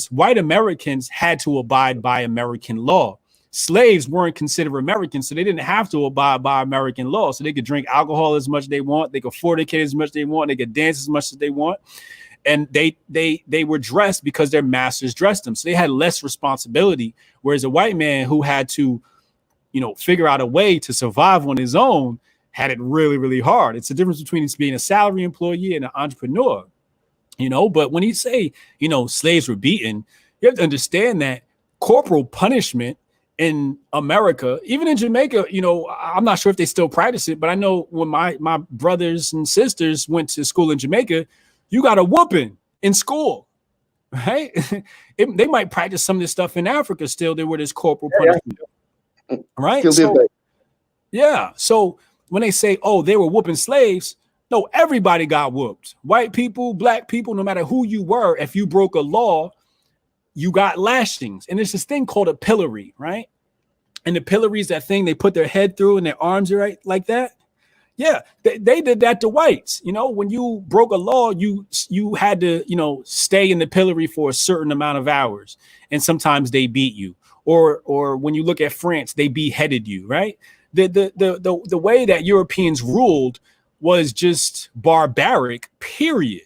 white Americans had to abide by American law. Slaves weren't considered Americans, so they didn't have to abide by American law. So they could drink alcohol as much as they want, they could fornicate as much as they want, they could dance as much as they want. And they were dressed because their masters dressed them. So they had less responsibility. Whereas a white man who had to, figure out a way to survive on his own had it really, really hard. It's the difference between being a salary employee and an entrepreneur, But when you say, slaves were beaten, you have to understand that corporal punishment in America, even in Jamaica, I'm not sure if they still practice it, but I know when my brothers and sisters went to school in Jamaica, you got a whooping in school, right? They might practice some of this stuff in Africa still. There were this corporal punishment, right? So when they say, oh, they were whooping slaves, no, everybody got whooped. White people, black people, no matter who you were, if you broke a law, you got lashings. And there's this thing called a pillory, right? And the pillory is that thing they put their head through and their arms are right like that. Yeah, they did that to whites. When you broke a law, you had to, stay in the pillory for a certain amount of hours. And sometimes they beat you. Or when you look at France, they beheaded you, right? The way that Europeans ruled was just barbaric, period.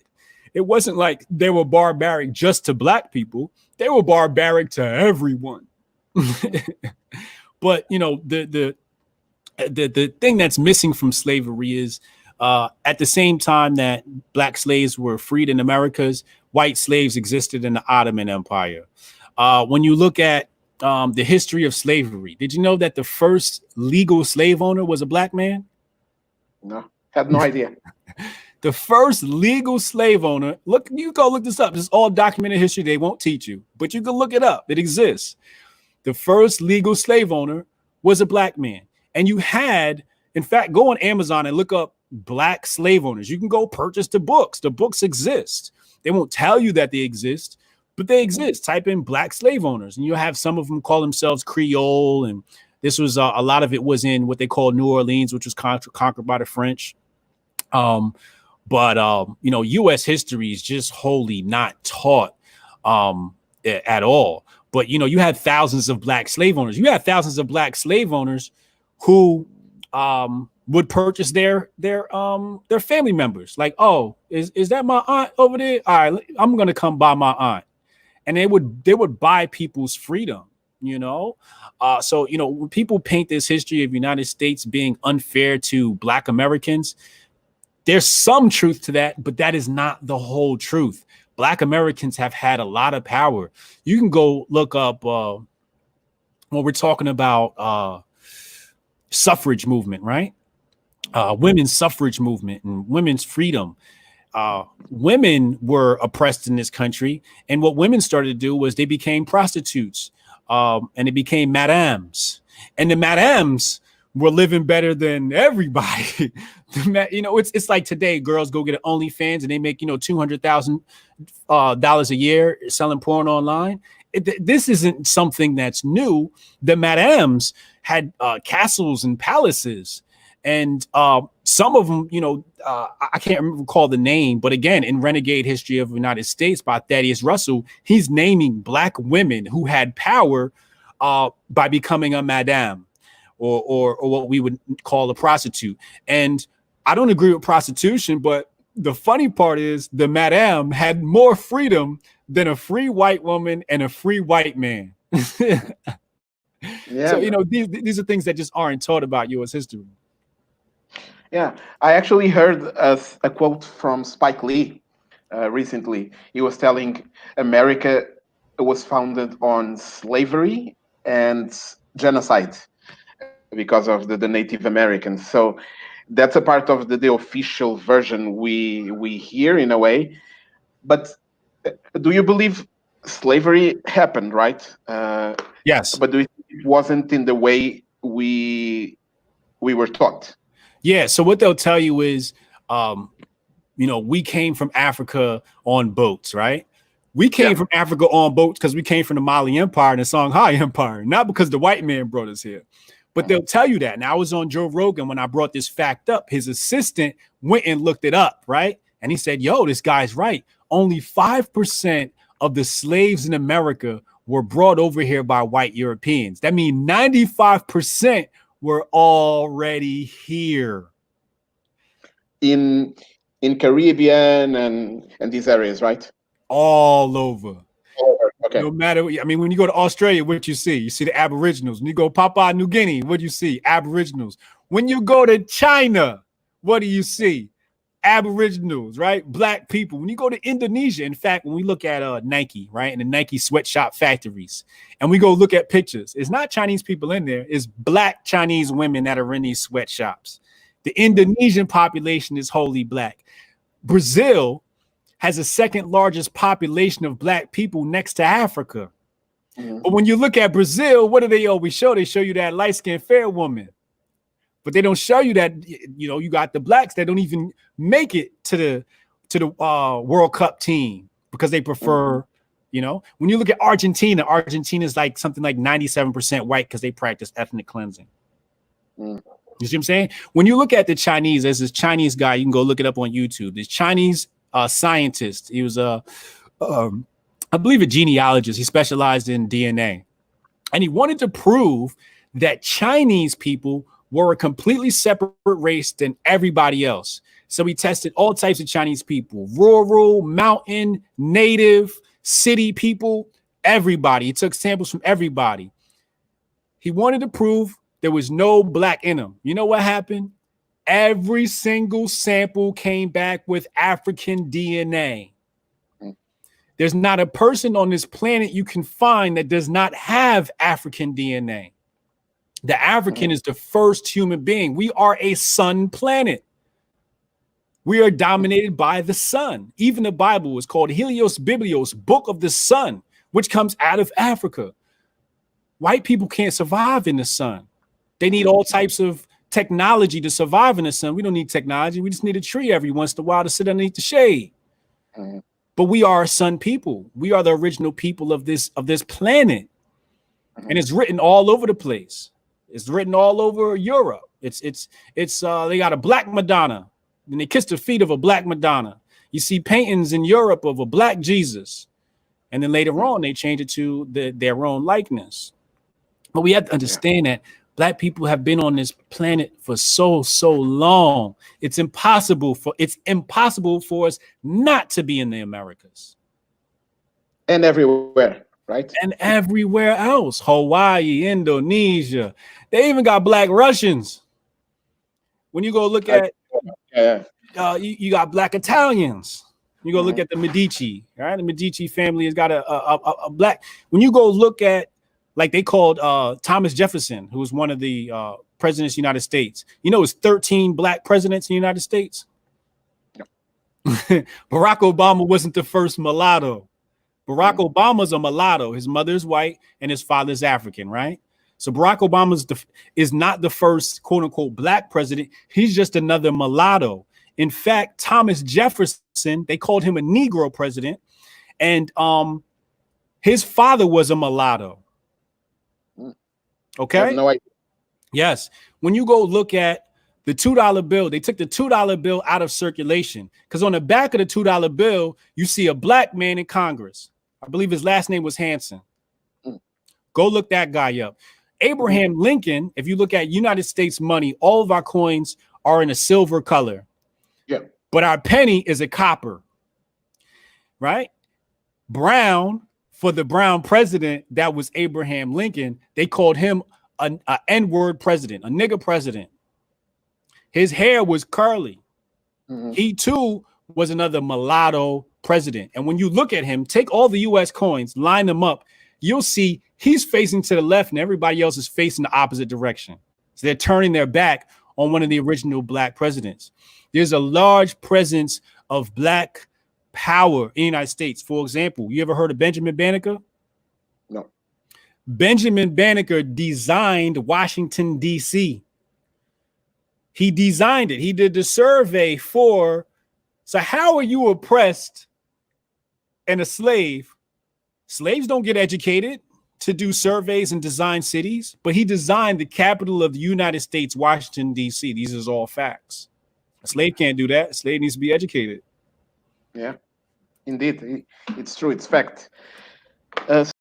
It wasn't like they were barbaric just to black people. They were barbaric to everyone. But, the thing that's missing from slavery is at the same time that black slaves were freed in Americas, white slaves existed in the Ottoman Empire. When you look at the history of slavery, did you know that the first legal slave owner was a black man? No, had no idea. The first legal slave owner, you go look this up. This is all documented history. They won't teach you, but you can look it up. It exists. The first legal slave owner was a black man. And you had, in fact, go on Amazon and look up black slave owners. You can go purchase the books. The books exist. They won't tell you that they exist, but they exist. Type in black slave owners, and you'll have some of them call themselves Creole. And this was a lot of it was in what they call New Orleans, which was conquered by the French. But U.S. history is just wholly not taught at all. But, you had thousands of black slave owners. You had thousands of black slave owners who would purchase their family members. Like, oh, is that my aunt over there? All right, I'm going to come buy my aunt. And they would buy people's freedom, So, when people paint this history of the United States being unfair to black Americans, there's some truth to that, but that is not the whole truth. Black Americans have had a lot of power. You can go look up when we're talking about suffrage movement, right? Women's suffrage movement and women's freedom. Women were oppressed in this country. And what women started to do was they became prostitutes and they became madames. And the madames were living better than everybody. It's like today, girls go get an OnlyFans and they make, $200,000 a year selling porn online. This isn't something that's new. The madames had castles and palaces, and some of them, I can't recall the name, but again, in Renegade History of the United States by Thaddeus Russell, he's naming black women who had power by becoming a madame or what we would call a prostitute. And I don't agree with prostitution, but the funny part is the madame had more freedom than a free white woman and a free white man. Yeah. So, these are things that just aren't taught about U.S. history. Yeah, I actually heard a quote from Spike Lee recently. He was telling America was founded on slavery and genocide because of the Native Americans. So that's a part of the official version we hear in a way. But do you believe slavery happened, right? Yes. But do you think it wasn't in the way we were taught? Yeah. So what they'll tell you is, we came from Africa on boats, right? We came from Africa on boats because we came from the Mali Empire and the Songhai Empire, not because the white man brought us here. But they'll tell you that. Now, I was on Joe Rogan when I brought this fact up. His assistant went and looked it up, right? And he said, yo, this guy's right. Only 5% of the slaves in America were brought over here by white Europeans. That means 95% were already here. In Caribbean and these areas, right? All over. Okay. No matter what, I mean, when you go to Australia, what you see? You see the Aboriginals. When you go Papua New Guinea, what do you see? Aboriginals. When you go to China, what do you see? Aboriginals, right? Black people. When you go to Indonesia, in fact, when we look at Nike, right, and the Nike sweatshop factories, and we go look at pictures, it's not Chinese people in there. It's Black Chinese women that are in these sweatshops. The Indonesian population is wholly Black. Brazil has the second largest population of Black people next to Africa. But when you look at Brazil, what do they always show? They show you that light-skinned fair woman. But they don't show you that, you know, you got the Blacks that don't even make it to the World Cup team because they prefer, you know, when you look at Argentina is like something like 97% white because they practice ethnic cleansing. You see what I'm saying? When you look at the Chinese, there's this Chinese guy, you can go look it up on YouTube. This Chinese scientist, he was I believe a genealogist. He specialized in DNA. And he wanted to prove that Chinese people were a completely separate race than everybody else. So he tested all types of Chinese people, rural, mountain, native, city people, everybody. He took samples from everybody. He wanted to prove there was no Black in them. You know what happened? Every single sample came back with African DNA. There's not a person on this planet you can find that does not have African DNA. The African is the first human being. We are a sun planet. We are dominated by the sun. Even the Bible is called Helios Biblios, book of the sun, which comes out of Africa. White people can't survive in the sun. They need all types of technology to survive in the sun. We don't need technology. We just need a tree every once in a while to sit underneath the shade. But we are sun people. We are the original people of this planet. And it's written all over the place. It's written all over Europe. It's they got a Black Madonna, and they kiss the feet of a Black Madonna. You see paintings in Europe of a Black Jesus, and then later on they change it to their own likeness. But we have to understand that Black people have been on this planet for so long. It's impossible for us not to be in the Americas. And everywhere. Right? And everywhere else, Hawaii, Indonesia, they even got Black Russians. When you go look at, you got Black Italians. You go look at the Medici, right? The Medici family has got a Black. When you go look at, like they called Thomas Jefferson, who was one of the presidents of the United States. You know, it's 13 Black presidents in the United States. Barack Obama wasn't the first mulatto. Barack Obama's a mulatto. His mother's white and his father's African, right? So Barack Obama is not the first quote unquote Black president. He's just another mulatto. In fact, Thomas Jefferson, they called him a Negro president, and his father was a mulatto. Okay. No idea. Yes. When you go look at the $2 bill, they took the $2 bill out of circulation because on the back of the $2 bill, you see a Black man in Congress. I believe his last name was Hanson. Go look that guy up. Abraham Lincoln, if you look at United States money, all of our coins are in a silver color. Yeah. But our penny is a copper. Right? Brown, for the brown president, that was Abraham Lincoln. They called him an N-word president, a nigger president. His hair was curly. He too was another mulatto president. And when you look at him, take all the US coins, line them up, you'll see he's facing to the left and everybody else is facing the opposite direction. So they're turning their back on one of the original Black presidents. There's a large presence of Black power in the United States. For example, you ever heard of Benjamin Banneker? No. Benjamin Banneker designed Washington, D.C. He designed it. He did the survey for, so how are you oppressed and a slave? Slaves don't get educated to do surveys and design cities, but he designed the capital of the United States, Washington, D.C. These are all facts. A slave can't do that. A slave needs to be educated. Yeah. Indeed, it's true. It's fact.